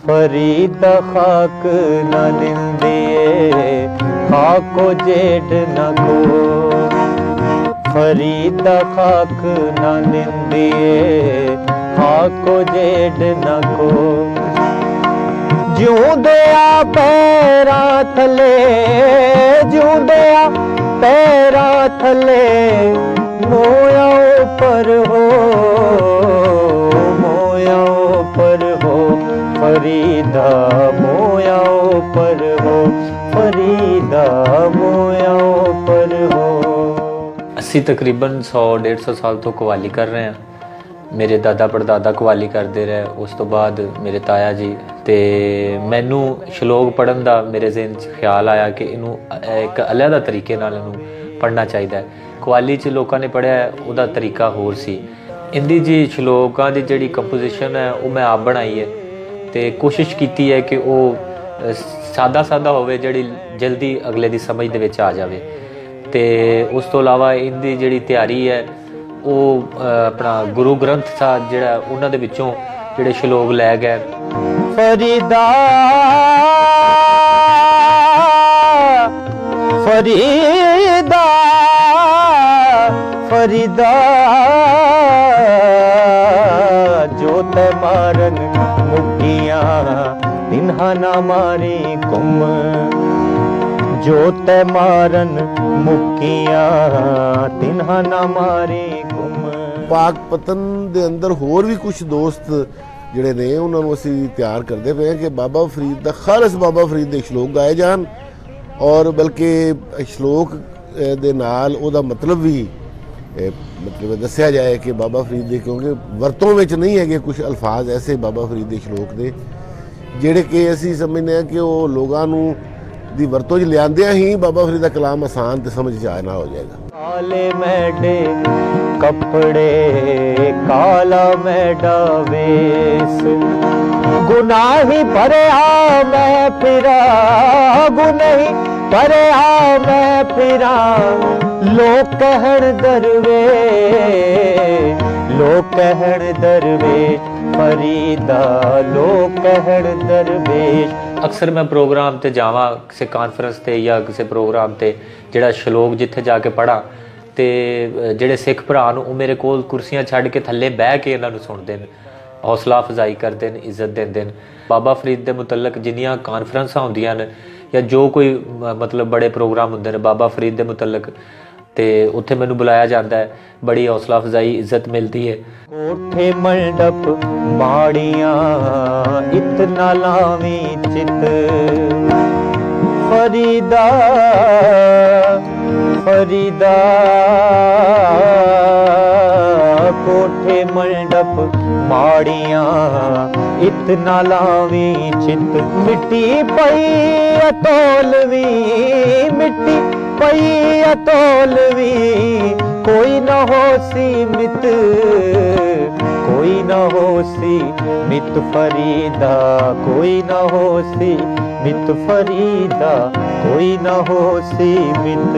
फरीद खाक न निंदिए खाको जेड न को, फरीद खाक न निंदिए खाको जेड न को। जूंदिया पैरा थले, जूंदिया पैरा थले, मोया ऊपर हो, मोया ऊपर हो, फरीदा मोया ऊपर हो, फरीदा मोया ऊपर हो। ਅਸੀਂ तकरीबन 100-150 साल तो कवाली कर रहे हैं। मेरे दादा परदादा कवाली करते रहे, उस तो बाद मेरे ताया जी। तो मैनू शलोक पढ़न का मेरे ज़हन च ख्याल आया कि इनू एक अलहदा तरीके नाल इनू पढ़ना चाहिए। कवाली च लोगों ने पढ़िया उहदा तरीका होर सी। इंदी जी शलोकां दी जिहड़ी कंपोजिशन है वो मैं आप बनाई है, तो कोशिश की है कि वो सादा सादा होवे, जिहड़ी जल्दी अगले दी समझ दे विच आ जावे। तो उस तो इलावा इनकी जिहड़ी तैयारी है वो अपना गुरु ग्रंथ साहब जिहड़ा उन्हां दे विचों जिहड़े शलोक लै गए। फरीदा फरीदा फरीदा जो ते मारन मुक्कियां तिन्हा ना मारी कुम, जो ते मारन मुक्कियां तिन्हा ना मारी कुम। पाक पतन दे अंदर होर भी कुछ दोस्त जिहड़े ने उन्हां नूं असीं तैयार करते पे कि बाबा फरीद दा खालस बाबा फरीद दे शलोक गाए जान, और बल्कि शलोक दे नाल ओहदा मतलब भी मतलब दस्सिया जाए कि बाबा फरीद दे, क्योंकि वरतों विच नहीं है कुछ अल्फाज ऐसे बाबा फरीद दे शलोक दे जिहड़े कि असीं समझने हैं कि वो लोगों नूं दी वरतों च लियांदियां ही बाबा फरीद दा कलाम आसान ते समझ च आना हो जाएगा। काले मैडे कपड़े काला मैडा वेस, गुनाही भरे आ मैं फिरा, गुनाही भरे आ मैं फिरा, लोग कहण दरवे, लोग कहण दरवेश, फरीदा लोग कहण दरवेश। अक्सर मैं प्रोग्राम ते जावां किसी कॉन्फ्रेंस ते या किसी प्रोग्राम ते जिहड़ा शलोक जिथे जाके पढ़ा, तो जिहड़े सिख भरा वो मेरे कोल कुर्सियां छड्ड के थल्ले बह के इन्हां नूं सुणदे ने, हौसला अफजाई करते हैं, इज्जत देंदे ने। बाबा फरीद के मुतलक जिन्नियां कॉन्फ्रेंसां होंदियां ने या जो कोई मतलब बड़े प्रोग्राम होंदे ने बाबा फरीद के मुतलक, तो उत्थे मैनू बुलाया जाता है, बड़ी हौसला अफजाई इज्जत मिलती है। कोठे मंडप माड़ियां इतना लावी चित, फरीदा फरीदा कोठे मंडप माड़ियां इतना लावी चित, मिट्टी पई अतोलवी, मिट्टी पई अतोलवी, कोई न हो सी मित, कोई न हो सी मित फरीदा, कोई न हो सी मित फरीदा, कोई न हो सी मित।